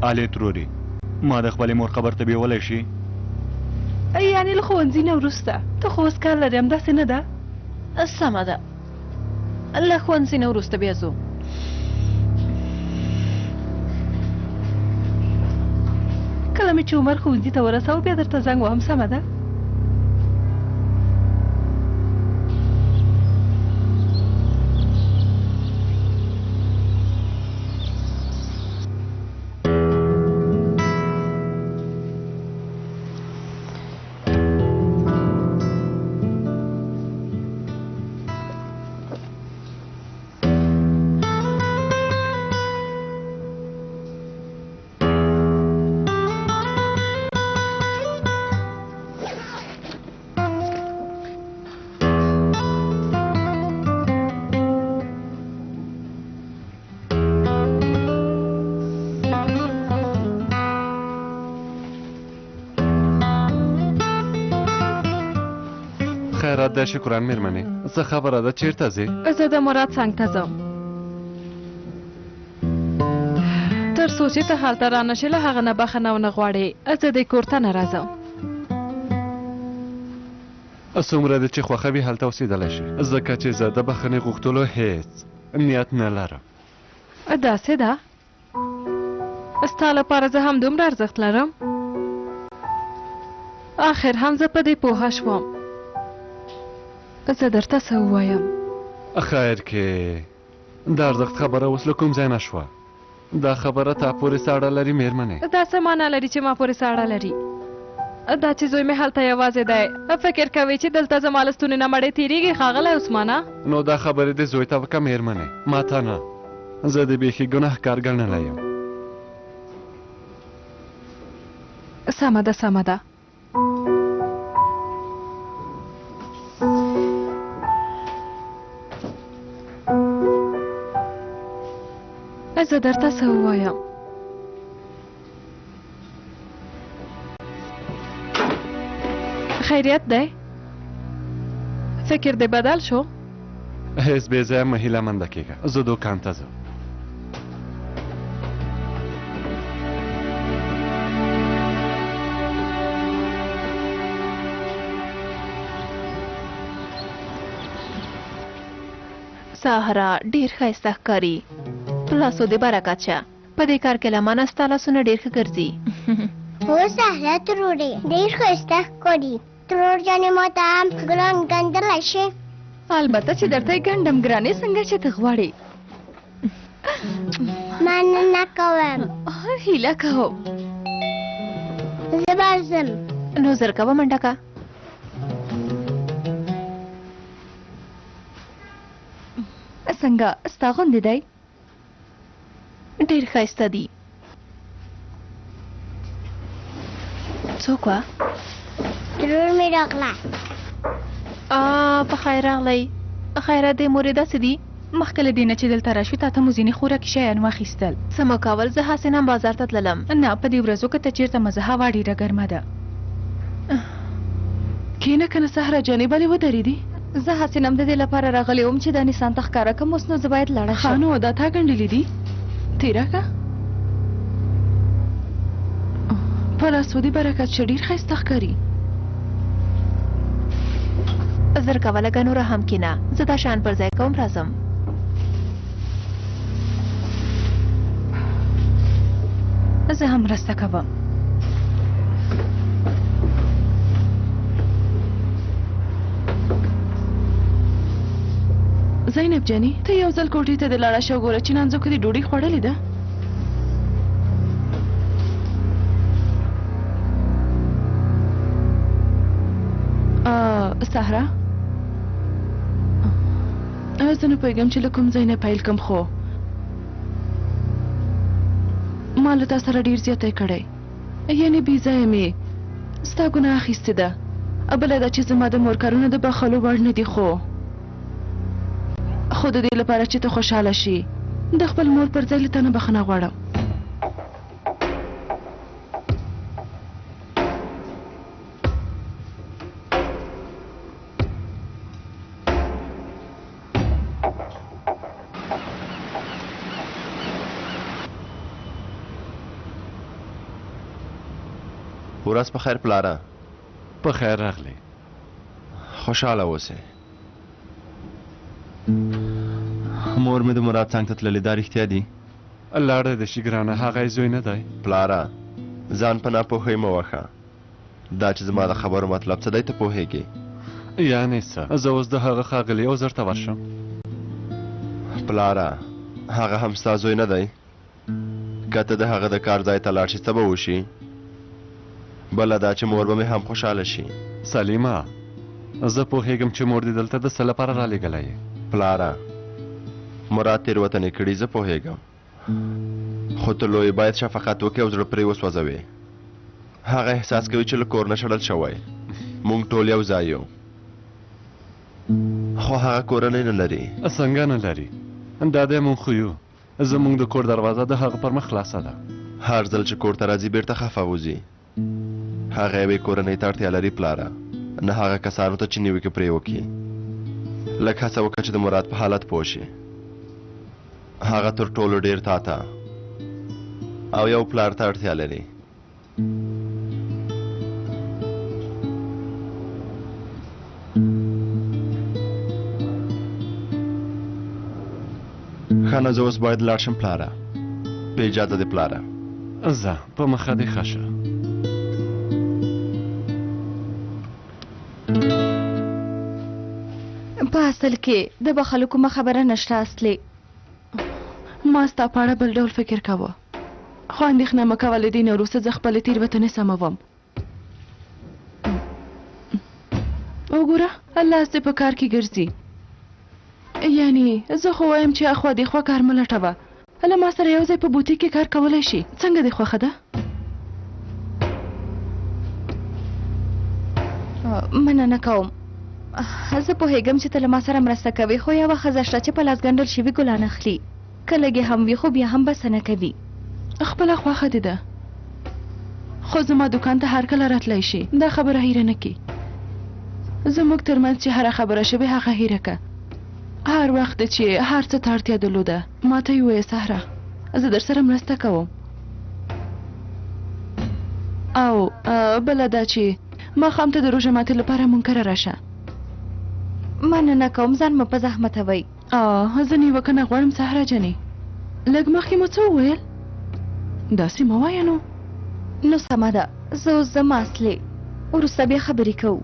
الې تروري ما د خپلې مور خبر ته بیولی شي؟ یعنې له ښوونځي نه وروسته ته خو اوس کار لرې همداسې نه ده؟ سمه ده له ښوونځي نه وروسته بیا ځو. کله مې چې عمر ښوونځي ته ورسوه بیا درته زنګ وهم. سمه ده. خیرات ده شکران میرمنې. څه خبره ده چیرته ځې؟ زه د مراد څنګ ته ځم. تر څو چې ته هلته رانشې له هغه نه بخښنه ونه غواړې زه دې کور ته نه راځم. څومره دې چې خوښوي هلته اوسېدلی شي ځکه چې زه د بخښنې غوښتلو هېڅ نیت نه لرم. داسې ده؟ ستا لپاره زه هم دومره ارزښت لرم؟ آخر هم زه په دې پوهه شوم. زه درته څه ووایم؟ خیر کې د ارزښت خبره اوس له کوم ځای نه شوه. دا خبره تا پورې څه اړه لري مېرمنې؟ دا څه معنا لري چې ما پورې څه اړه لري؟ دا چې زوی مې هلته یوازې دی فکر کوي چې دلته زما له ستونې نه مړی تېرېږي ښاغلی عثمانه؟ نو دا خبرې دې زوی ته وکړه مېرمنې ما ته نه. زه د بیخي ګناهکار ګڼلی یم. سمه ده سمه ده. زه درته څه ووایم؟ خیریت دی؟ فکر دې بدل شو؟ هیڅ بې ځایه مه هیله منده کېږه. زه دوکان ته ځم. ساحره ډیر ښایسته ښکاري. په لاسو دې برکت شه. په دې کار کې له مانه ستا لاسونه ډېر ښه ګرځي. هو سهله ترورې ډېر ښایسته ښکاري. ترور جانې ما ته هم ګران ګنډلی شي؟ البته چې درته یې ګنډم ګرانې څنګه چې ته غواړې. مننه کوم. هیله کوم. زه به ځم. نو زر کوه منډه که. څنګه ستا غوندې دی؟ ډېر ښایسته دي. څوک وه؟ ترور مې راغله. په خیر راغلی. خیرات دی مورې داسې دي؟ مخکې له دې نه چې دلته راشوې تا ته مو ځینې خوراکي شیان واخیستل. څه مه کول زه هسې نه بازار ته تللم. نه په دې ورځو که ته چېرته مزه هوا ډېره ګرمه ده. کښېنه که نه سهره جانې بلې ودرېدې؟ زه هسې نه هم د دې لپاره راغلی وم چې دا نسان ته ښکاره کړم. اوس نو زه باید لاړه شم. ښه نو دا تا ګنډلي دي؟ تېره که په لاسو دې برکت شه. ډېر ښایسته ښکاري. زر کوه لږه نوره هم کښېنه. زه دا شیان پر ځای کوم راځم. زه هم مرسته کوم. زینب جانې ته یو ځل کوټې ته دې لاړه شه وګوره چې نانځو کې دې ډوډۍ خوړلې ده. سهره زه نه پوهېږم چې له کوم ځای نه پیل کړم خو ما له تا سره ډېر زیاتی کړی. یعنې بې ځایه مې ستا ګناه اخیستې ده. بله دا چې زما د مور کارونه د بخښلو وړ نه دي خو د دې لپاره چې ته خوشحاله شي د خپل مور پر ځای له تا نه بخښنه غواړم. ورځ په خیر پلاره. په خیر راغلی. خوشحاله اوسې. مور مې د مراد څنګ ته تللې، دا رښتیا دي؟ لاړه د شي ګرانه، هغه یې زوی نه دی. پلاره ځان په ناپوهۍ مه وښه. دا چې زما د خبرو مطلب څه دی ته پوهېږې؟ یعنې څه؟ زه اوس د هغه ښاغلي او زر ته ورشم. پلاره هغه هم ستا زوی نه دی؟ که ته د هغه د کار ځای ته لاړ شي څه به وشي؟ بله دا چې مور به مې هم خوشحاله شي. سلیمه زه پوهېږم چې مور دې دلته د څه لپاره رالېږلی یې. پلاره مراد تېروتنې کړي زه پوهېږم، خو ته لوی باید شفقت وکړې او زړه پرې وسوځوې. هغه احساس کوي چې له کور نه شړل شوی. موږ ټول یو ځای یو، خو هغه کورنۍ نه لري. څنګه نه لري؟ دا دی مونږ خو یو. زمونږ د کور دروازه د هغه پر مخ خلاصه ده. هر ځل چې کور ته راځي بیرته خفه وځي. هغه یوې کورنۍ ته اړتیا لري پلاره، نه هغه کسانو ته چې نیوکې پرې وکړي. لږ هڅه وکړه چې د مراد په حالت پوه شي. هغه تر ټولو ډېر تا ته او یو پلار ته اړتیا لري. ښه نو زه اوس باید لاړ شم پلاره. په اجازه دې پلاره. ځه په مخه دې ښه شه. په اصل کې د بخلو کومه خبره نشته اصلي. ما ستا په اړه بل ډول فکر کاوه، خو اندېښنه مه کوه، له دې نه وروسته زه خپلې تېروتنې سموم. وګوره الله دې په کار کې ګرځي. یعنی زه خو وایم چې اخوا دې خوا کار مه لټوه. له ما سره یو ځای په بوتیک کې کار کولی شي. څنګه دې خوښه ده؟ مننه کوم. زه پوهېږم چې ته له ما سره مرسته کوې، خو یوه ښځه شته چې په لاس ګنډل شوي ګلان اخلي. که لږې هم وي خو بیا هم بسنه کوي. خپله خوښه دې ده، خو زما دکان ته هر کله راتلی شي. دا خبره هیره نه کړي. زموږ ترمنځ چې هره خبره شوې هغه هیره که. هر وخت چې هر څه ته اړتیا درلوده ما ته یې ووایه سهره، زه در سره مرسته کوم. او بله دا چې ماښام ته د روژه ماتي لپاره منکره راشه. مننه کوم، ځان مه په زحمتوئ. زه نیوکه نه غواړم سهره جانې. لږ مخکې مو څه وویل؟ داسې مه وایه نو. نو سمه ده، زه اوس ځم اصلي، وروسته بیا خبرې کوو.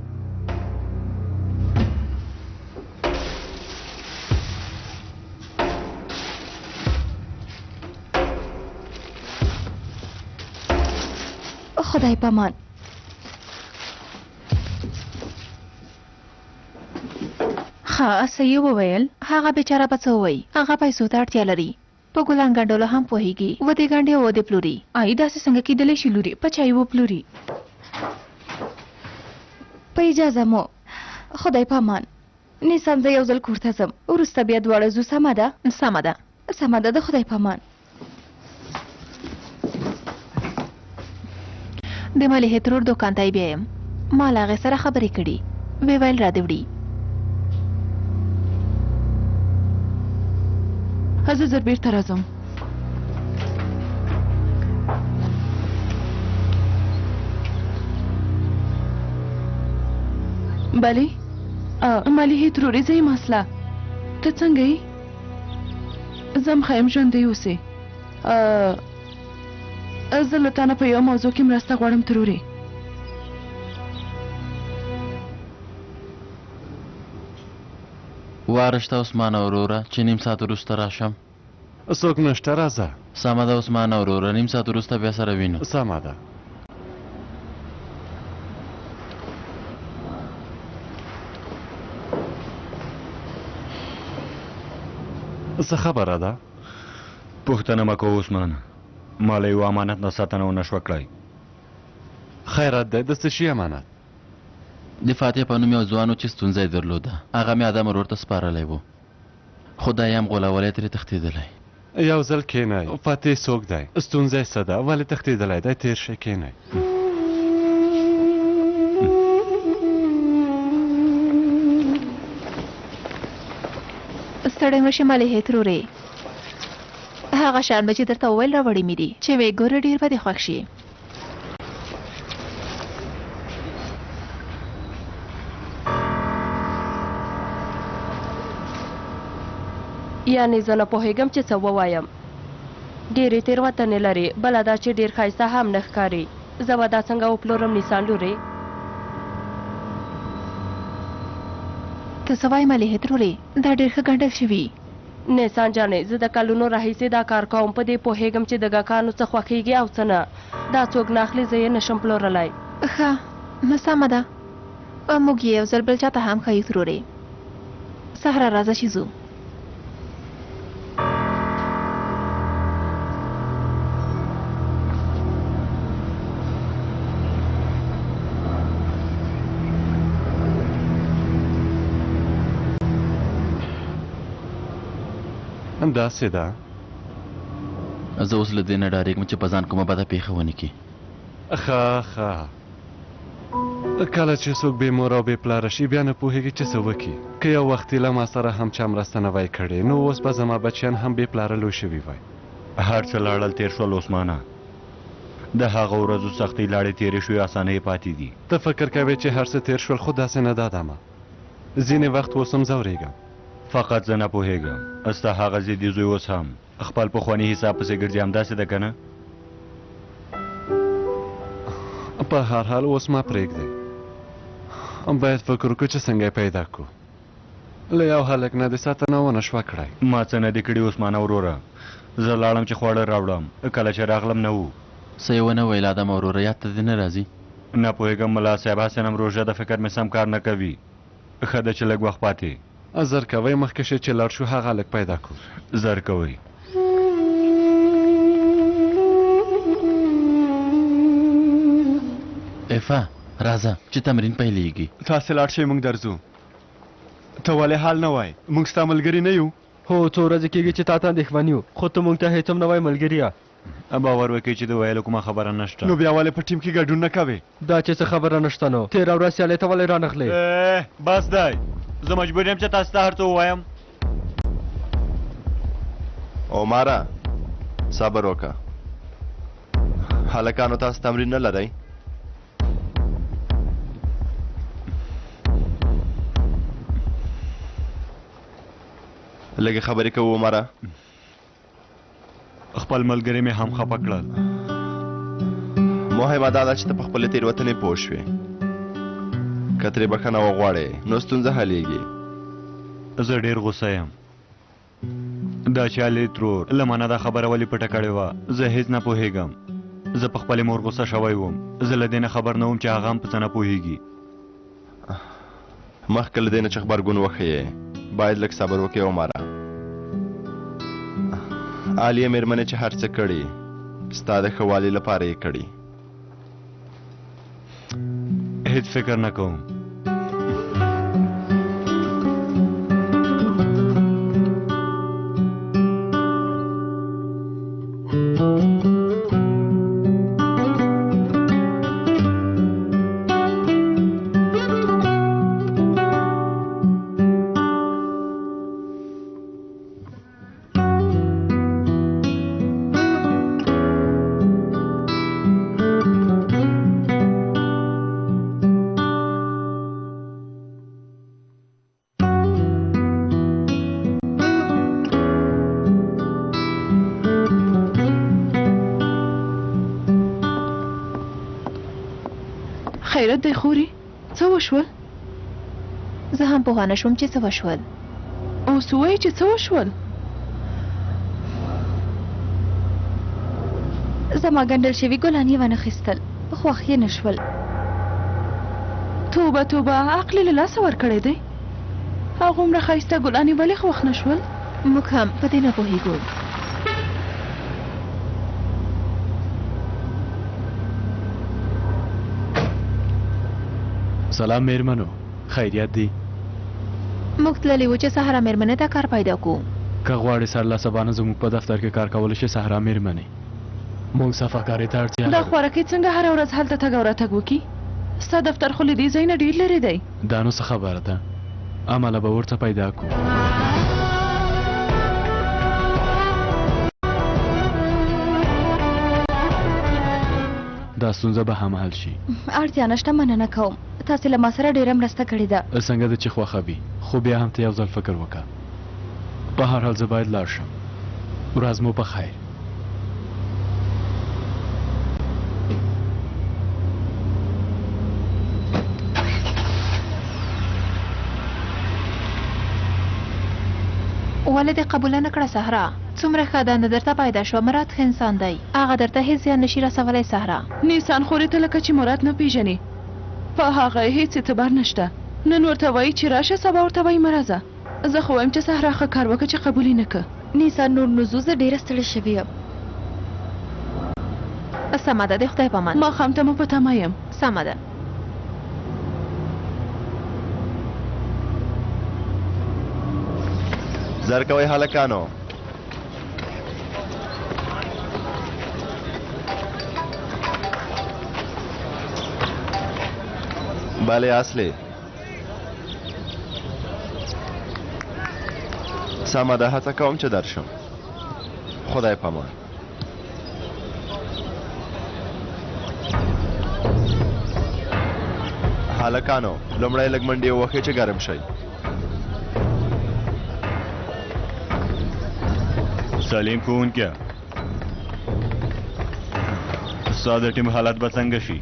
خدای پامان. ښه څه یې وویل؟ هغه بیچاره به څه ووایي؟ هغه پیسو ته اړتیا لري. په ګلان ګنډلو هم پوهېږي. ودې ګنډې او ودې پلوري. ای داسې څنګه کېدلی شي لورې؟ په چای وپلوري. په اجازه مو. خدای پامان. نیسان زه یو ځل کور ته ځم، وروسته بیا دواړه ځو. سمه ده؟ سمه ده. سمه ده، د خدای پامان. د ملیحې ترور دوکان ته یې بیایم. ما له هغې سره خبرې کړي. ویې ویل را دې وړي. زه زر بیرته راځم. بلې ملیحې ترورې زه یم اصله. ته څنګه یې؟ زه ښه یم، ژوندی اوسې. زه له تا نه په یوه موضوع کې مرسته غواړم ترورې. واره شته عثمانه وروره چې نیم ساعت وروسته راشم؟ څوک نشته، راځه. سمه ده عثمانه وروره، نیم ساعت وروسته بیا سره وینو. سمه ده. څه خبره ده؟ پوښتنه مه کوه عثمانه، ما له یو امانت نه ساتنه ونه شوه کړی. خیرات دی، د څه شي امانت؟ د فاتح په نوم یو ځوان چې ستونزه یې درلوده. هغه مې ادم ورور ته سپارلی و، خو دا یې هم غولولی ترې تښتېدلی. یو ځل کښېنئ. فاتح څوک دی؟ ستونزه یې څه ده؟ ولې تښتېدلی دی؟ تېر شئ، کښېنئ. ستړی مه شې ملیحې ترورې. هغه شیان به چې درته وویل راوړي مې دي، چې ویې ګوره ډېر به دې خوښ شي. یعنې زه نه پوهېږم چې څه ووایم. ډېرې تېروتنې لري، بله دا چې ډېر ښایسته هم نه ښکاري. زه به دا څنګه وپلورم نیسان لورې؟ ته څه وایې ملیحې ترورې؟ دا ډېر ښه ګنډل شوي. نیسان جانې، زه د کلونو راهیسې دا کار کوم. په دې پوهېږم چې د ګاکانو څه خوښېږي او څه نه. دا څوک نه اخلي، زه یې نشم پلورلی. ښه نو سمه ده، موږ یې یو ځل بل چاته هم ښیو ترورې. سهره راځه چې ځو. داسې ده. زه اوس له دې نه ډارېږم چې په ځان کومه بده پېښه ونه کړي. ښه کله چې څوک بې مور او بې پلاره شي بیا نه پوهېږي چې څه وکړي. که یو وختي له ما سره هم چا مرسته نه وای کړې نو اوس به زما بچیان هم بې پلاره لوی شوي وای. هر څه لاړل تېر شول عثمانه. د هغه ورځو سختۍ لاړې تېرې شوې، اسانۍ پاتې دي. ته فکر کوې چې هر څه تېر شول، خو داسې نه ده دمه. ځینې وخت اوس هم ځورېږم. فقط زه نه پوهېږم ستا هغه ضدي زوی اوس هم خپل پخواني حساب پسې ګرځي. همداسې ده که نه؟ په هر حال اوس ما پرېږدی. باید فکر وکړو چې څنګه یې پیدا کړو. له یو هلک نه دې ساتنه ونه شوه کړی. ما څه نه دي کړي عثمانه وروره. زه لاړم چې خواړه راوړم، کله چې راغلم نه وو. څه یې ونه ویل ادم وروره، یاد ته دې نه راځي؟ نه پوهېږم ملا صاحب، هسې نم روژه د فکر مې سم کار نه کوي. ښه ده چې لږ وخت پاتې. زر کوئ مخکې چې لاړ شو هغه هلک پیدا کړو. زر کوئ. افا راځه چې تمرین پیلېږي. تاسې لاړ شئ، موږ درځو. ته ولې حال نه وای؟ موږ ستا ملګري نه یو؟ هو څو ورځې کېږي چې تا ته اندېښمن یو، خو ته موږ ته هېڅ هم نه وایې ملګريه. باور وکړئ چې د ویلو کومه خبره نشته. نو بیا ولې په ټیم کې ګډون نه کوې؟ دا چې څه خبره نشته نو تېره ورځ سیالۍ ته ولې رانغلې؟ بس دی، زه مجبور یم چې تاسو ته هر څه ووایم. عمره صبر وکړه. هلکانو تاسو تمرین نه لرئ؟ لږې خبرې کوو عمره. خپل ملګري مې هم خفه کړل. مهمه دا ده چې ته په خپلې تېروتنې پوه شوې. که ترې بښنه وغواړې نو ستونزه حلېږي. زه ډېر غوسه یم. دا چې علي ترور له ما نه دا خبره ولې پټه کړې وه، زه هېڅ نه پوهېږم. زه په خپلې مور غوسه شوی وم. زه له دې نه خبر نه وم چې هغه هم په څه نه پوهېږي. مخکې له دې نه چې غبرګون وښیې باید لږ صبر وکړې عمره. عالیه مېرمنې چې هر څه کړي ستا د ښه والي لپاره یې کړي. هېڅ فکر نه کوم. خیرت دی خوري، څه وشول؟ زه هم پوه نه شوم چې څه وشول. اوس وایي چې څه وشول؟ زما ګنډل شوي ګلان یې ونخیستل، خوښ یې نه شول. توبه توبه، عقل یې له لاسه ورکړی دی. هغومره ښایسته ګلان یې ولې خوښ نه شول؟ موږ هم په دې نه پوهېږو. سلام میرمنو، خیریت دی؟ موږ تللي وو چې سهاره میرمنې ته کار پیدا کړو. که غواړې سرلاسه بانه زموږ په دفتر کې کار کولی شي سهاره میرمنې. موږ صفاکارۍ ته اړتیا دا خوارکۍ څنګه هره ورځ هلته تګ او راتګ وکړي؟ ستا دفتر خو له دې ځای نه ډېر لرې دی. دا نو څه خبره ده، عمله به ورته پیدا کړو. دا ستونزه به هم حل شي. اړتیا نشته، مننه کوم. تاسې له ما سره ډېره مرسته کړې ده. څنګه ده چې خوښه وي، خو بیا هم ته یو ځل فکر وکړه. په هر حال زه باید لاړ شم ورځ مو په خیر ولې دې قبوله نه کړه صحرا څومره ښه دنده درته پیدا شوه مراد ښه انسان دی هغه درته هېڅ زیان نشي رسولی صحرا نیسان خورې ته لکه چې مراد نه پیژنې په هغه یې هېڅ اعتبار نشته نن ورته وایي چې راشه سبا ورته وایي مه راځه زه خو وایم چې صحرا ښه کار وکړه چې قبول یې نه کړه نیسان نور نو ځو زه ډېره ستړې شوې یم سمه ده د خدای په امان ماښام ته مو په تمه یم سمه ده زر کوئ هلکانو بله اصلي سمه ده هڅه کوم چې درشم خدای پامان هلکانو لومړی لږ منډې ووهئ چې ګرم شئ سلیم ښوونکیه ستا د ټیم حالت به څنګه شي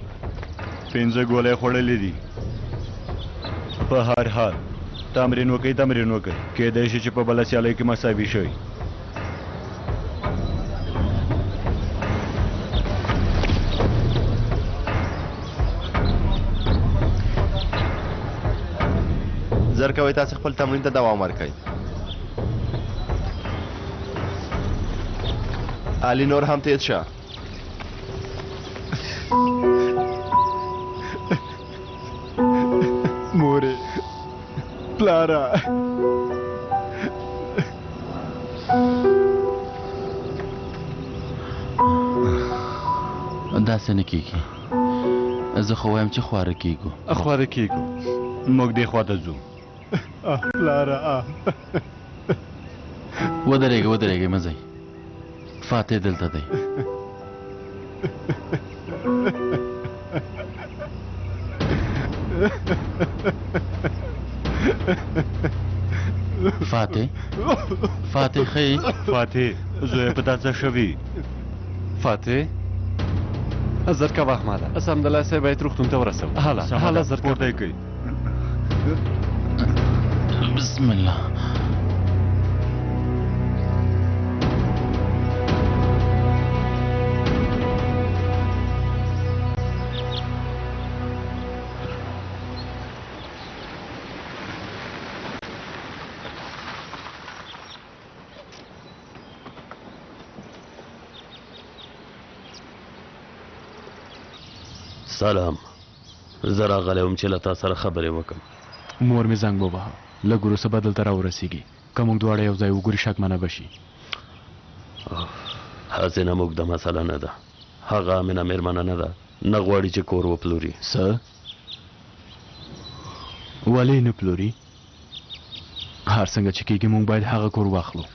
5 ګولۍ خوړلې دي په هر حال تمرین وکئ کیدای شي چې په بله سیالۍ کې مساوي شئ زر کوئ تاسې خپل تمرین ته دوام ورکئ علي نور هم تیز شه مورې پلاره داسې نه کېږي زه خو وایم چې خواره کېږو خواره کېږو موږ دې خواته ځو پلاره ودرېږئ مه ځئ فاتح دلته دی فاتح ښه فاتح زوی په تا څه شوي فاتح زر کوه احمده سمدلاسه باید روغتون ته ورسوو هله زر پورته یې کوي بسم الله سلام زه راغلی وم چې له تا سره خبرې وکړم مور مې زنګ وواهه لږ وروسته به دلته راورسېږي که موږ دواړه یو ځای وګوري شکمنه به شي هسې نه موږده مسله نه ده هغه امینه مېرمنه نه ده نه غواړي چې کور وپلوري څه ولې نه پلوري هر څنګه چې کېږي موږ باید هغه کور واخلو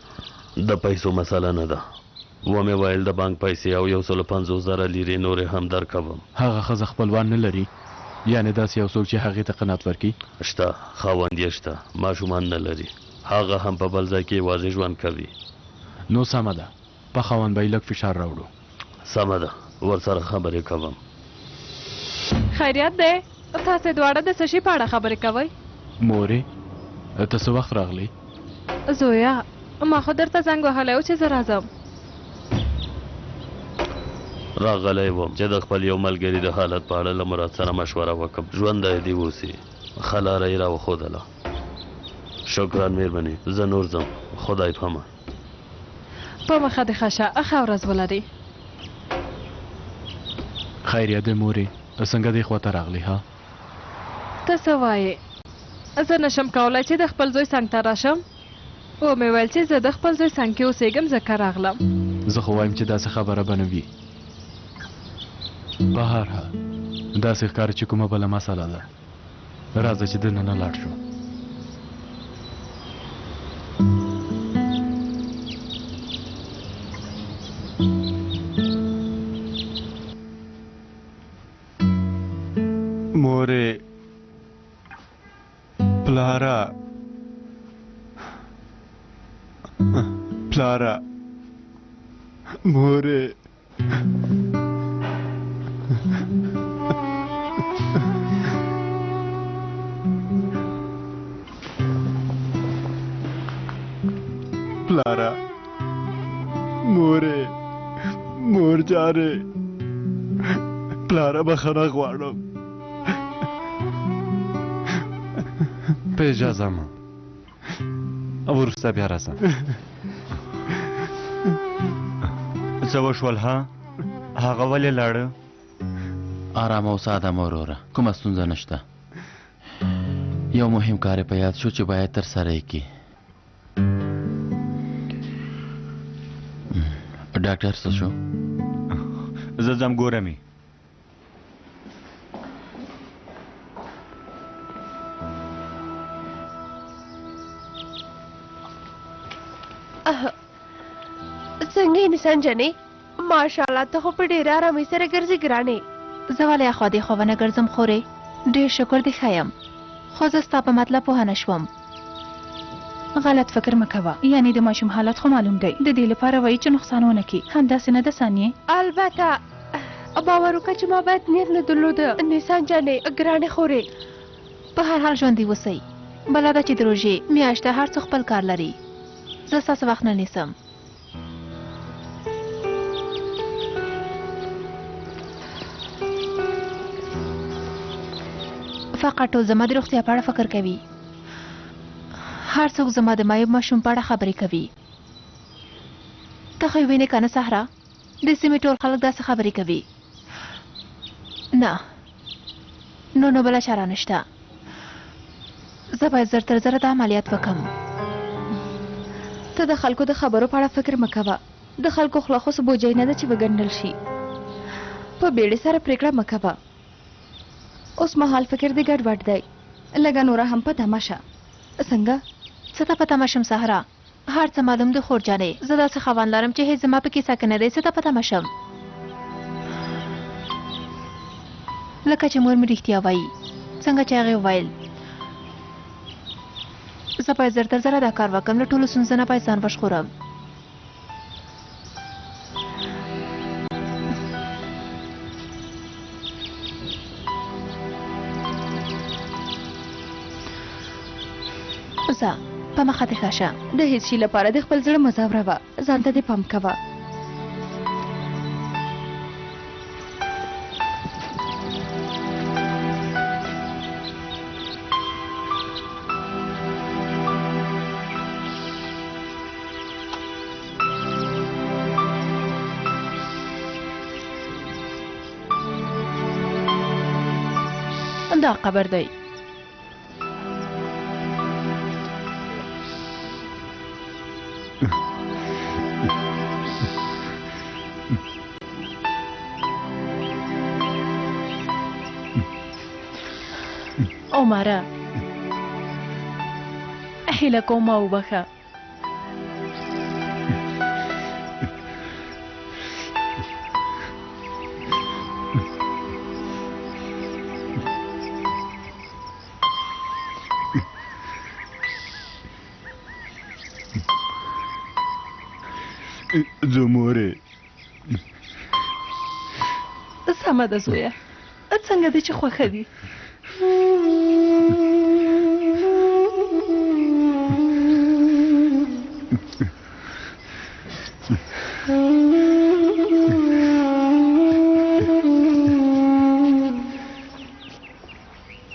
د پیسو مسله نه ده ومې ویل د بانک پیسې او 150,000 لیرې نورې هم درکوم هغه ښځه خپلوان نه لري یعنې داسې یو څوک چې هغې ته قناعت ورکړي شته خاوند یې شته ماشومان نه لري هغه هم په بل ځای کې یوازې ژوند کوي نو سمه ده په خاوند به یې لږ فشار راوړو سمه ده ورسره خبرې کوم خیریت دی تاسې دواړه د څه شي په اړه خبرې کوئ مورې ته څه وخت راغلی زویا ما خو درته زنګ وهلی و چې زه راځم راغلی وم چې د خپل یو ملګري د حالت په اړه له مراد سره مشوره وکړم ژوندی دې اوسي ښه لاره یې راوښودله شکران مېرمنې زه نور ځم خدای په امان په مخه دې ښه شه ښه ورځ ولرې خیریت دی مورې څنګه دې خواته راغلی ها ته څه وایې زه نشم کولی چې د خپل زوی څنګ ته راشم ومې ویل چې زه د خپل زوی څنګ کې اوسېږم ځکه راغلم زه خو وایم چې داسې خبره به نه وي په هر حال داسې ښکاري چې کومه بله مسله ده راځه چې دننه لاړ شو مورې پلاره پلاره مورې پلاره مورې مور جانې پلاره بخښنه غواړم په اجازه ما وروسته بیا راځم څه وشول ها هغه ولې لاړه آرام او ساده مه وروره کومه ستونزه نشته یو مهم کار یې په یاد شو چې باید ترسره یې کړي ډاکټر څه شو زه ځم ګورم یې څنګه یې نسان جانې ماشاءالله ته خو په ډېره ارامۍ سره ګرځې ګرانې زه ولې اخوا دېخوا ونه ګرځم خورې ډېر شکر دې ښه یم خو زه ستا په مطلب پوهه نه شوم غلط فکر مه کوه یعنی د ماشوم حالت خو معلوم دی د دې لپاره وایي چې نقصان ونه کړي همداسې نه ده ثانیې البته باور وکړه چې ما باید نیت نه درلوده نسان جانې ګرانې خورې په هر حال ژوندي اوسئ بله ده چې د روژې میاشته هر څه خپل کار لري زه ستاسو وخت نه نیسم فقط ټول زما د روغتیا په اړه فکر کوي هر څوک زما د معیوب ماشوم په اړه خبرې کوي ته خو یې وینې که نه صحرا د سیمې ټول خلک داسې خبرې کوي نه نو بله چاره نشته زه باید زر تر زره د عملیات وکړم ته د خلکو د خبرو په اړه فکر مه کوه د خلکو خوله خو څه بوجۍ نه ده چې وګنډل شي په بیړې سره پرېکړه مه کوه اوس مهال فکر دې ګډوډ دی لږه نوره هم په تمه شه څنګه څه ته په تمه شم صحرا هر څه معلوم د خور جانې زه داسې خاوند لرم چې هیڅ زما په کیسه کې نه دی څه ته په تمه شم لکه چې مور مې رښتیا وایي څنګه چې هغې وویل زه باید زر تر زره دا کار وکړم له ټولو ستونزو نه باید ځان وژغورم ځه په مخه دې ښه شه د هیڅ شي لپاره د خپل زړه مه ځوروه ځان ته دې پام کوه دا قبر دی عمره هیله کوم ما وبخه زمورې سمه ده زویه څنګه دی چې خوښه دي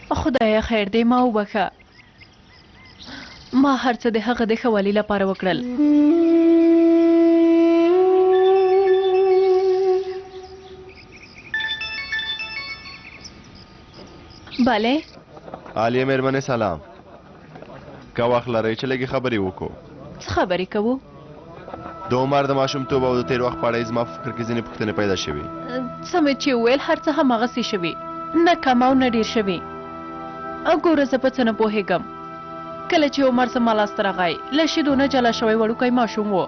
خدای خیر دی ما وبخه ما هر څه د هغه د ښه والي لپاره وکړل بله عالیه مېرمنې سلام که وخت لرئ چې لږې خبرې وکړو څه خبرې کوو د عمر د ماشومتوب او د تېر وخت په اړه زما په فکر کې ځینې پوښتنې پیدا شوي څه مې چې وویل هر څه هماغسې شوي نه کم او نه ډېر شوي ګوره زه په څه نه پوهېږم کله چې عمر زما لاسته راغی له شیدو نه جلا شوی وړوکی ماشوم و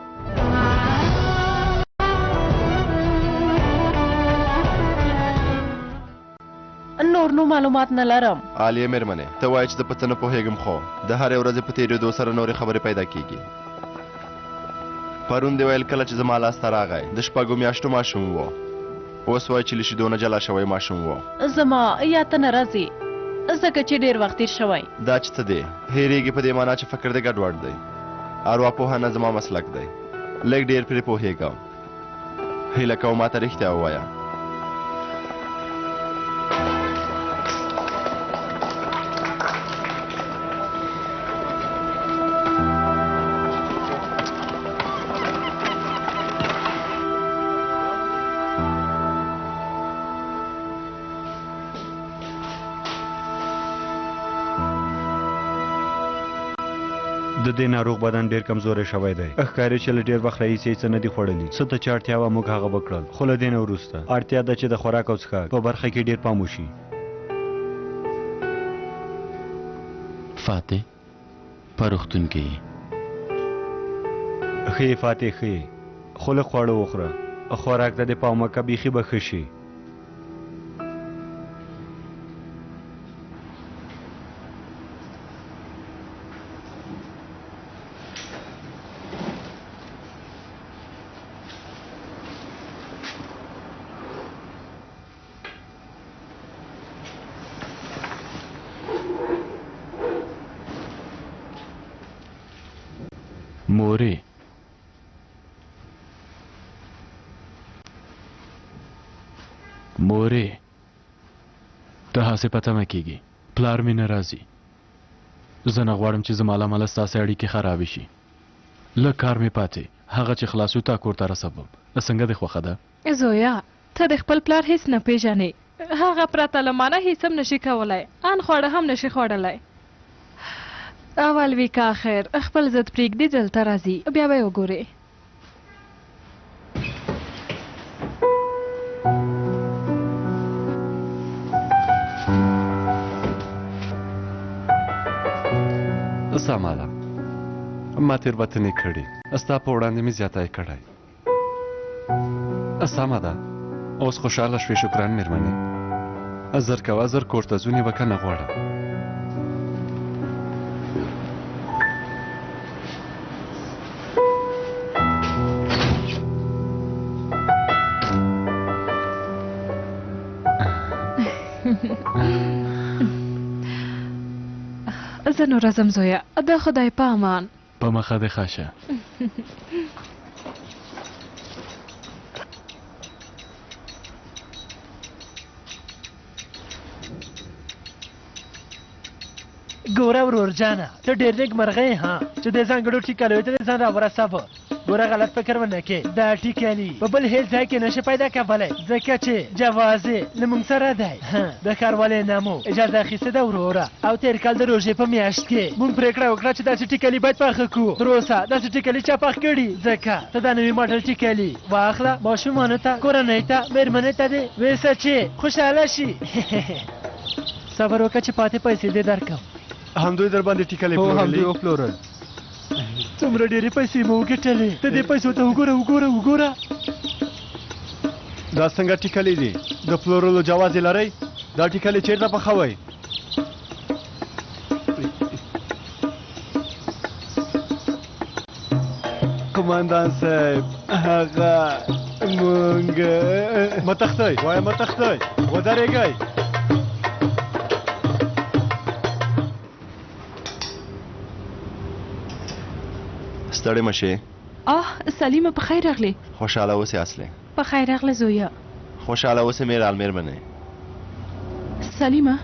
نور نو معلومات نه لرم عالیه مېرمنې ته وایې چې زه په څه نه پوهېږم خو د هرې ورځې په تېرېدو سره نورې خبرې پیدا کېږي پرون دې ویل کله چې زما لاسته راغی د شپږو میاشتو ماشوم و اوس وایي چې له شیدو نه جلا شوی ماشوم و زما یا ته نه راځي ځکه چې ډېر وخت تېر شوی دا چې څه دی هېرېږي په دې معنا چې فکر دې ګډوډ دی ارواپوهنه زما مسلک دی لږ ډېر پرې پوهېږم هیله کوم ما ته رښتیا ووایه د دې ناروغ بدن ډیر کمزوری شوی دی ښکاري چې له ډیر وخت راهیسې هیڅ نه دي خوړلي څه ته چې اړتیا وه موږ هغه وکړل خو له دې نه وروسته اړتیا ده چې د خوراک او څښاک په برخه کې ډیر پام وشي فاتح په روغتون کې یې ښه یې فاتح ښه یې خو لږ خواړه وخوره خوراک ته دې پام وکړه بیخي به ښه شي مورې مورې ته هسې پته مه کېږي پلار مې نه راځي زه نه غواړم چې زما له امله ستاسې اړیکې خرابې شي لږ کار مې پاتې هغه چې خلاصو تا کور ته رسوم څنګه دې خوښه ده زویا ته د خپل پلار هیڅ نه پیژنې هغه پرته له مانه هیڅ هم نشي کولی ان خواړه هم نشي خوړلی اول وی که آخر خپل ضد پرېږدي دلته راځي بیا به یې وګورې سمه ده ما تېروتنې کړي ستا په وړاندې مې زیاتی کړی سمه ده اوس خوشحاله شوې شکران مېرمنې زر کوه زر کور ته ځو نیوکه نه غواړم زه نو راځم زویا د خدای په امان په مخه دې ښه شه ګوره ورورجانه ته ډېر نیک مرغه یې ها چې دې ځانګړو ټیکالیو ته دې ځان راورسوه ګوره غلط فکر ونه کې دا ټیکالي په بل هیڅ ځای کې نشي پیدا کولی ځکه چې جواز یې له موږ سره دی د ښاروالۍ نه مو اجازه اخیستې ده وروره او تېر کال د روژې په میاشت کې موږ پرېکړه وکړه چې داسې ټیکالي باید پاخه کړو تر اوسه داسې ټیکالي چا پاخ کړي ځکه ته دا نوي ماډل ټیکالي واخله ماشومانو ته کورنۍ ته مېرمنې ته دې ویسه چې خوشحاله شي صبر وکړه چې پاتې پیسې دې درکړم همدوی در باندې ټیکلې هو همدوی وپلورل څومره ډېرې پیسې مو وګټلې ته دې پیسو ته وګوره دا څنګه ټیکلې دي د پلورلو جواز یې لرئ دا ټیکلې چېرته پخوئ قماندان صاحب هغه مونږ مه تښتئ وایه مه تښتئ ودرېږئ ستړې مشې سلیمه په خیر راغلې خوشحاله اوسې اصلې په خیر راغله زویا خوشحاله اوسې میرال مېرمنې سلیمه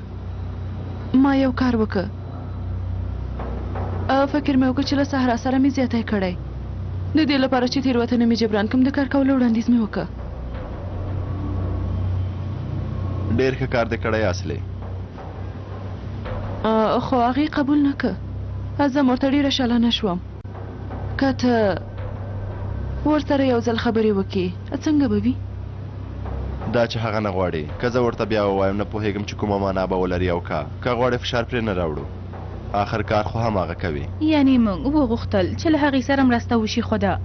ما یو کار وکړ فکر مې وکړ چې له صحرا سره مې زیاتی کړی د دې لپاره چې تېروتنه مې جبران کړم د کار کولو وړاندیز مې وکړ ډېر ښه کار دې کړی اصلې خو هغې قبول نه کړ زه ورته ډېره شلانه شوم که ته ورسره یو ځل خبرې وکړې څنګه به وي دا چې هغه نه غواړي که زه ورته بیا ووایم نه پوهېږم چې کومه معنا به ولري او که غواړي فشار پرې نه راوړو آخر کار خو هم هغه کوي یعنی موږ وغوښتل چې له هغې سره مرسته وشي خو ده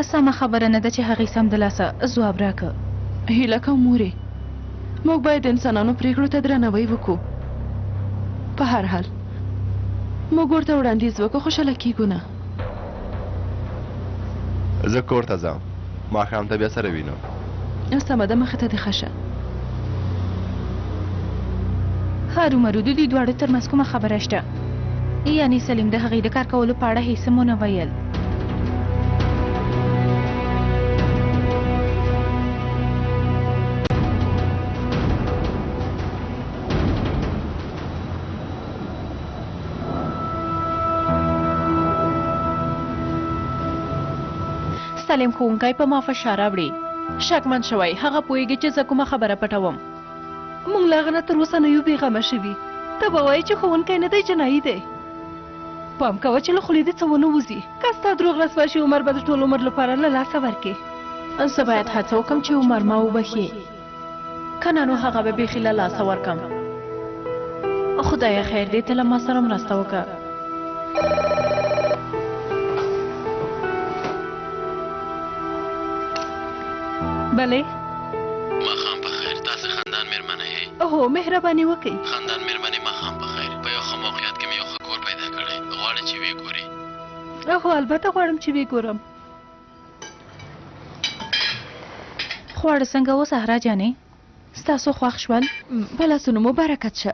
سمه خبره نه ده چې هغې سمدلاسه ځواب راکړه هیله کوم مورې موږ باید د انسانانو پرېکړو ته درناوی وکړو په هر حال موږ ورته وړاندیز وکړو خوشحاله کېږو نه زه کور ته ځم ماښام ته بیا سره وینو سمه ده مخې ته دې ښه شه هرومرو د دوی دواړو ترمنځ کومه خبره شته یعنې سلیم د هغې د کار کولو په اړه هیڅ هم ونه ویل سلیم ښوونکی په ما فشار راوړي شکمن شوی هغه پوهیږي چې زه کومه خبره پټوم موږ له هغه نه تر اوسه نه یو بېغمه شوي ته به وایې چې ښوونکی نه دی جنایي دی پام کوه چې له خولې دې څه ونه وځي که ستا دروغ رسوا شي عمر به د ټول عمر لپاره له لاسه ورکړې زه باید هڅه وکړم چې عمر ما وبخي که نه نو هغه به بیخي له لاسه ورکړم خدایه خیر دې ته له ما سره مرسته وکړه بلې ماښام په خیر تاسې خندان مېرمنه یې هو مهرباني وکړئ خندان مېرمنې ماښام په خیر په یو ښه موقعیت کې مې یو ښه کور پیدا کړی غواړئ چې ویې ګورئ هو البته غواړم چې ویې ګورم خواړه څنګه و سهرا جانې ستاسو خوښ شول په لاسونو مو برکت شه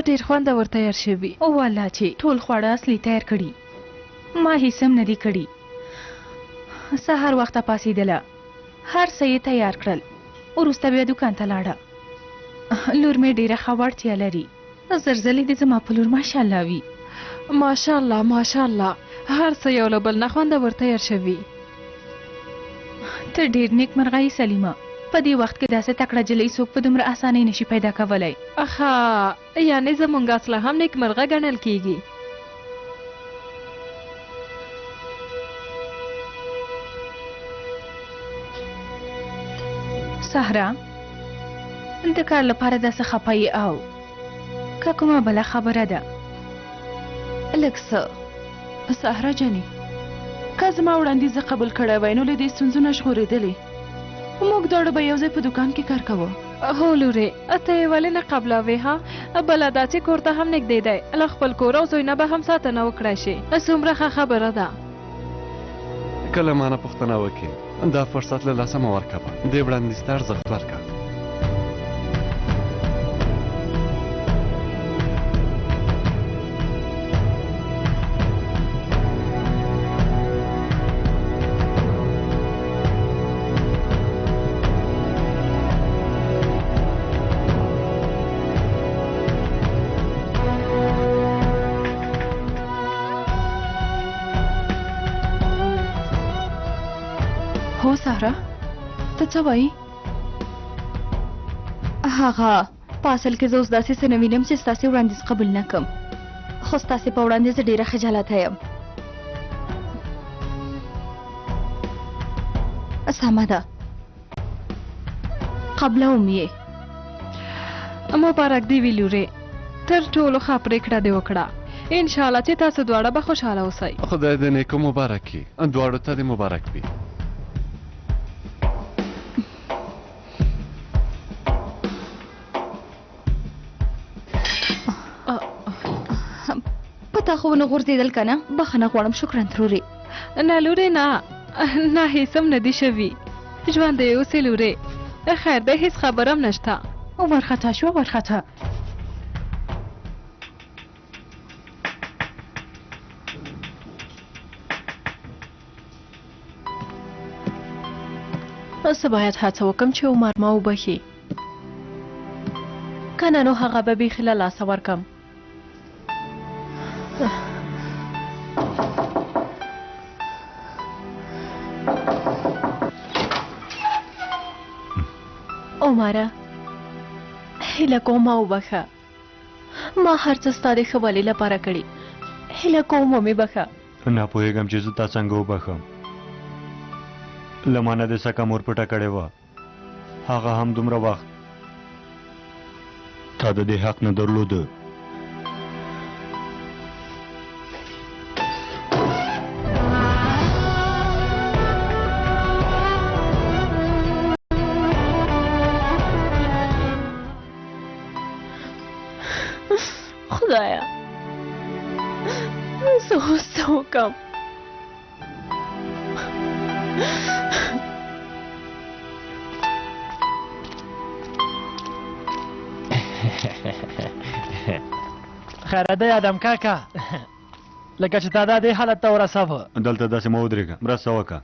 ډېر خوندور تیار شوي والله چې ټول خواړه اصلي تیار کړي ما هیڅ هم نه دي کړي سهار وخته پاسېدله هر څه یې تیار کړل وروسته بیا دوکان ته لاړه لور مې ډېره ښه وړتیا لري زرزلې دې زما په لور ماشاءالله وي ماشاءالله ماشاءالله هر څه یو له بل نه خوندور تیار شوي ته ډېر نیک مرغه یې سلیمه په دې وخت کې داسې تکړه جلۍ څوک په دومره اسانۍ نشي پیدا کولی ښه یعنې زموږ اصله هم نیک مرغه ګڼل کیږي سهرا د کار لپاره داسې خفه او که کومه بله خبره ده لږ څه سهرا جانې که زما وړاندیز قبول کړی وای نو له دې ستونزو نه ژغورېدلې موږ دواړه به یو ځای په دوکان کې کار کوو هو لورې ته یې ولې نه قبلوې ها بله دا چې کور ته هم نږدې دی له خپل کور او زوی نه به هم ساتنه وکړی شي څومره ښه خبره ده کله ما نه پوښتنه وکړي دا فرصت له لاسه مه ورکوه دې وړاندیز ته ارزښت ورکړه هو سهرا ته څه وایي هغه په اصل کې زه اوس داسې څه نه وینم چې ستاسې وړاندیز قبول نه کړم خو ستاسې په وړاندې زه ډېره خجالته یم سمه ده قبلوم یې مبارک دې وي لورې تر ټولو ښه پرېکړه دې وکړه انشاءالله چې تاسو دواړه به خوشحاله اوسئ خدای دې نیکو مبارک کړي دواړو ته دې مبارک وي تا خو ونه غورځېدل که نه بخښنه غواړم شکرا ترورې نه لورې نه نه هېڅ هم نه دي شوي ژوندی اوسې لورې خیر دی هېڅ خبره هم نشته ورخطا شوه ورخطا زه باید هڅه وکړم چې عمر ما وبخي که نه نو هغه به بیخي له لاسه ورکړم عمره هیله کوم ما وبخه ما هر څه ستا د ښه والي لپاره کړي هیله کوم ومې بخه نه پوهېږم چې زه تا څنګه وبخم له ما نه دې څه کم ورپټه کړې وه هغه هم دومره وخت تا د دې حق نه درلوده خدایا زه اوس څه وکړم خیره دی ادم کاکا لکه چې تا دا دې حالت ته ورسوه دلته داسې مه ودرېږه مرسته وکړه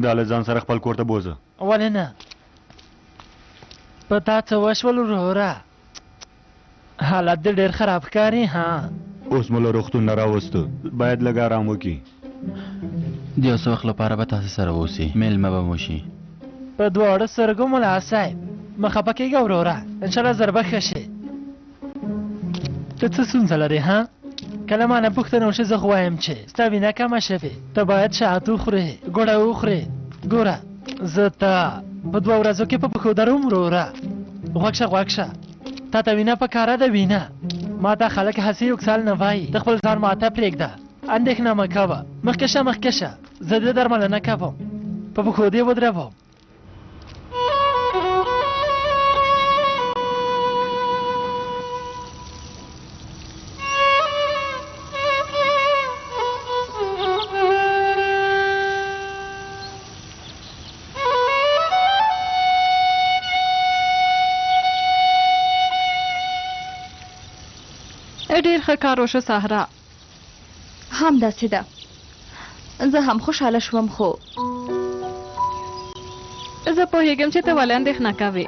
دا له ځان سره خپل کور ته بوځه ولې نه په تا څه وشول وروره حالت دې ډېر خراب ښکاري ها اوس مو له روغتون نه راوسته باید لږ ارام وکړي د یو څه وخت لپاره به تاسې سره اوسي میلمه به مو شي په دواړو سترګو ملا صاحب مه خفه کېږه وروره انشاءالله زر به ښه شي ته څه ستونزه لرې ها کله ما نه پوښتنه وشي زه خو وایم چې ستا وینه کمه شوې ته باید شات وخورې ګوړه وخورې ګوره زه ته په 2 ورځو کې په پښو دروم وروره غوږ شه غوږ شه تا ته وینه پکاره ده وینه ما ته خلک هسې یوکسال نه وایي د خپل ځان ماته پرېږده اندېښنه مه کوه مخکې شه مخکې شه زه دې درملنه کوم په پښو دې ودروم ډېر ښه کار وشو سهرا همداسې ده زه هم خوشحاله شوم خو زه پوهېږم چې ته ولې اندېښنه کوې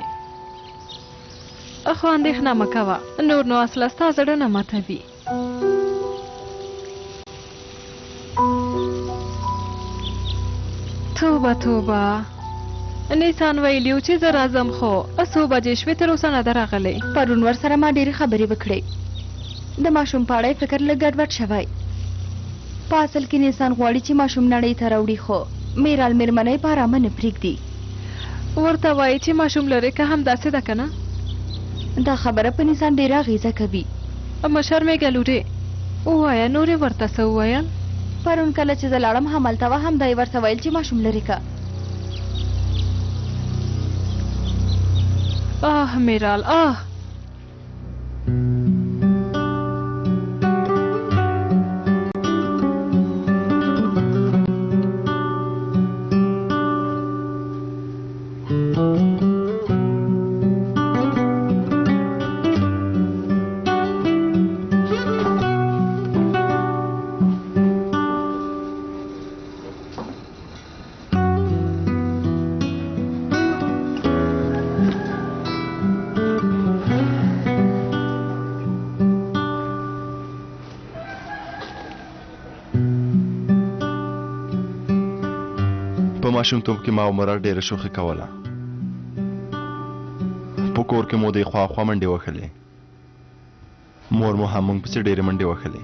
خو اندېښنه مه کوه نور نو اصله ستا زړه نه ماتوي توبه توبه نیسان ویلیو چې زه راځم خو 8 بجې شوې تر اوسه نه ده راغلی پرون ورسره ما ډېرې خبرې وکړې د ماشوم په اړه فکر لږ ګډوډ شوی په اصل کې نیسان غواړي چې ماشوم نړۍ ته راوړي خو میرال میرمنۍ په ارامه نه پرېږدي ورته وایي چې ماشوم لرې که هم داسې ده که نه دا خبره په نیسان ډېره اغېزه کوي مه شرمېږه لورې ووایه نورې ورته څه وویل پرون کله چې زه لاړم همالته وه همدا یې ورته ویل چې ماشوم لرې که آه میرال آه ماشومتوب کې ما او مراد ډېره شوخي کوله په کور کې مو د خوا خوا منډې وهلې مور مو هم موږ پسې ډېرې منډې وهلې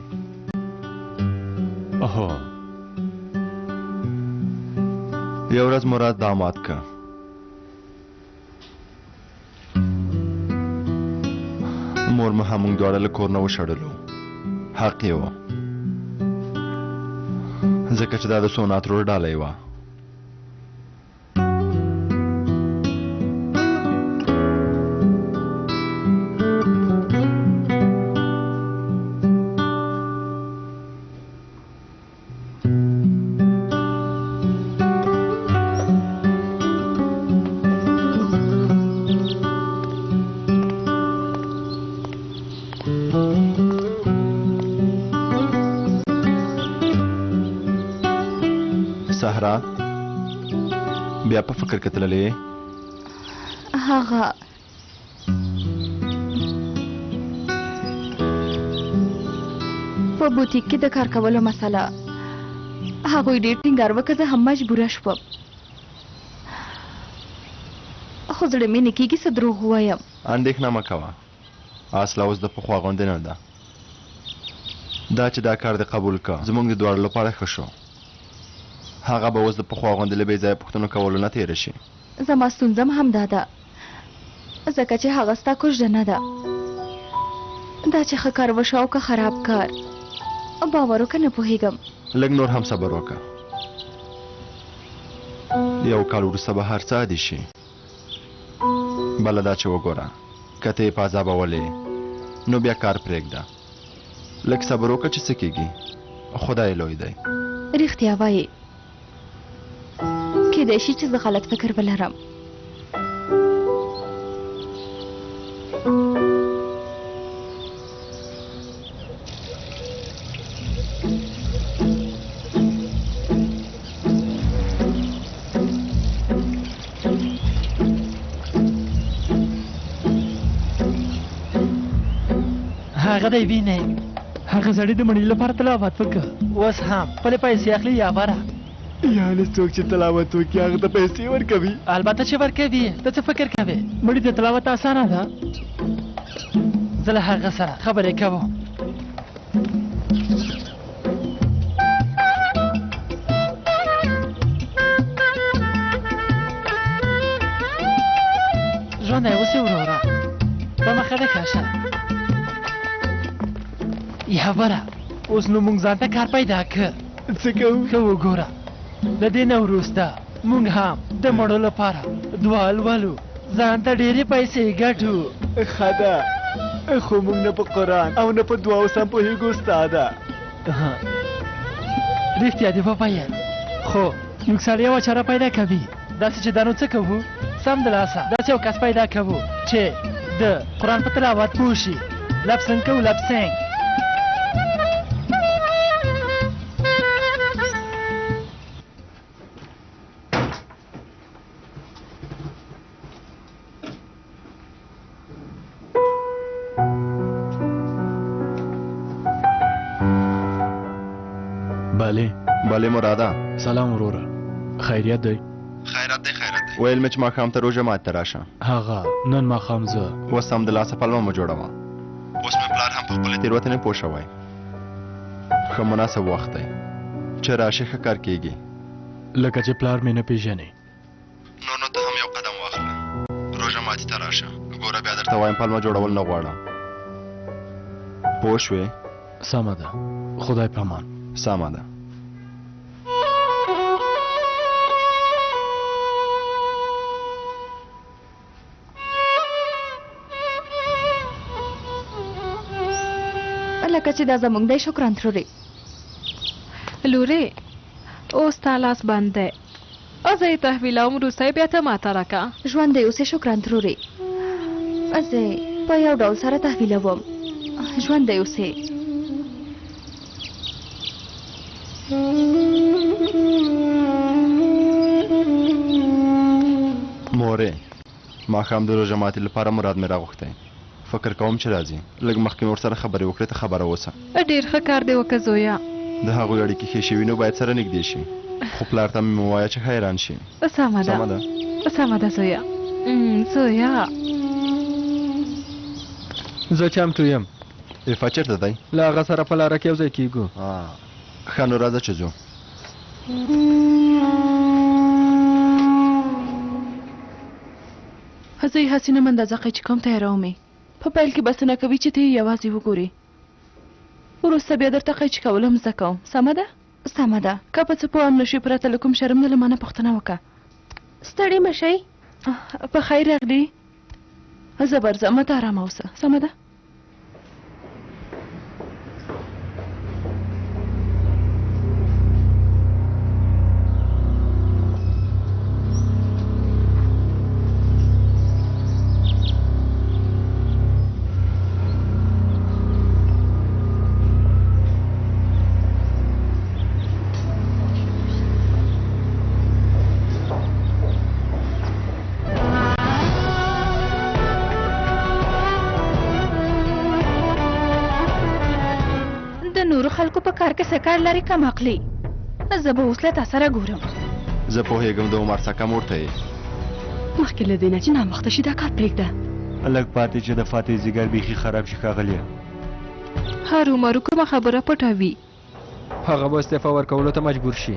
اوهو یو ورځ مراد داماد که مور مو هم موږ دواړه له کور نه وشړلو حق یې و ځکه چې دا د سونات رور ډالۍ وه بیا په فکر کې تللې هغه په بوتیک کې د کار کولو مسله هغوی ډېر ټینګار وکړ زه هم مجبوره شوم خو زړه مې نه کېږي څه دروغ ووایم اندېښنه مه کوه اصله اوس د پخوا غوندې نه ده دا چې دا کار دې قبول کړه زموږ د دواړو لپاره ښه شو هغه به اوس د پخوا غوندې له بې ځایه پوښتنو کولو نه تېره شي زما ستونزه هم همدا ده ځکه چې هغه ستا کوژده نه ده دا چې ښه کار وشو او که خراب کار باور وکړه نه پوهېږم لږ نور هم صبر وکړه یو کال وروسته به هر څه عادي شي بله دا چې وګوره که ته یې په عذابولې نو بیا کار پرېږده لږ صبر وکړه چې څه کېږي خدای لوی دی رښتیا وایې کیدای شي چې زه غلط فکر ولرم. هغه دی وینې هغه سړی د مړي لپاره تلاوت وکړ، اوس هم خپلې پیسې اخلي یا بره. یعنې څوک چې تلاوت وکړي هغه ته پیسې ورکوي؟ البته چې ورکوي. ته څه فکر کوې مړي ته تلاوت اسانه ده؟ زه له هغه سره خبرې کوم. ژوندی اوسې وروره، په مخه دې کاشه. یا بره اوس نو موږ ځان ته کار پیدا کړ. څه کوو؟ ښه وګوره، د دې نه وروسته موږ هم د مړو لپاره دعا لولو، ځان ته ډېرې پیسې ګټو. ښه ده، خو موږ نه په قرآن او نه په دعاو سم پوهېږو استاده. رښتیا دې وویل، خو موږ سړی یوه چاره پیدا کوي. داسې چې دا نو څه کوو؟ سمدلاسه داسې یو کس پیدا کوو چې د قرآن په تلاوت پوه شي. لبسنګ کوو لبسنګ. بله مراده. سلام وروره، خیریت دی؟ خیرات دی خیرات دی. ویل مې چې ماښام ته روژه مات ته راشه. هغه نن ماښام زه اوس سمدلاسه پلمه مو جوړوه. اوس مې پلار هم په خپلې تېروتنې پوه شوی. ښه مناسب وخت دی چې راشې، ښه کار کېږي. لکه چې پلار مې نه پیژنې. نو ته هم یو قدم واخله، روژه ماتي ته راشه. ګوره بیا درته وایم پلمه جوړول نه غواړم. پوه شوې؟ سمه ده، خدای په امان. سمه ده. لکه چې دا زموږ دی. شکران ترورې. لورې اوس تا لاس بند دی، زه یې تحویلوم، روسۍ بیا ته ماته راکه. ژوندی اوسې. شکران ترورې. زه په یو ډول سره تحویلوم. ژوندی اوسې. مورې، ماښام د روژه ماتي لپاره مراد مې راغوښتی. فکر کوم چې راځي. لږ مخکې مې ورسره خبرې وکړې، ته خبره اوسه. ډېر ښه کار دی وکړه زویا. د هغوی اړیکې ښې شوي نو باید سره نږدې شي. خو پلار ته مې ووایه چې حیران شي. سمه ده سمه ده زویا. زویا زه چمتو یم. عفت چېرته دی؟ له هغه سره په لاره کې یو ځای کېږو. ښه نو راځه چې ځو. زه یې هسې نه مندازقی چې کوم تیارومې. په پیل کې بس نه کوي چې ته یې یوازې وګورې، وروسته بیا درته قیچي کول هم زده کوم. سمه ده؟ سمه ده. که په څه پوه هم نشي پرته له کوم شرم نه له ما نه پوښتنه وکړه. ستړې مه شئ. په خیر راغلې. زه برځم، ته ارامه اوسه. سمه ده؟ خلکو په کار کې څه کار لري کم عقلي. زه به اوس له تا سره ګورم. زه پوهېږم د عمر څخه کم ورته یې. مخکې له دې نه چې ناموخته شي دا کار پرېږده. لږ پاتې چې د فاتح ځیګر بیخي خراب شي ښاغلیه. هرومرو کومه خبره پټه وي. هغه به استعفا ورکولو ته مجبور شي.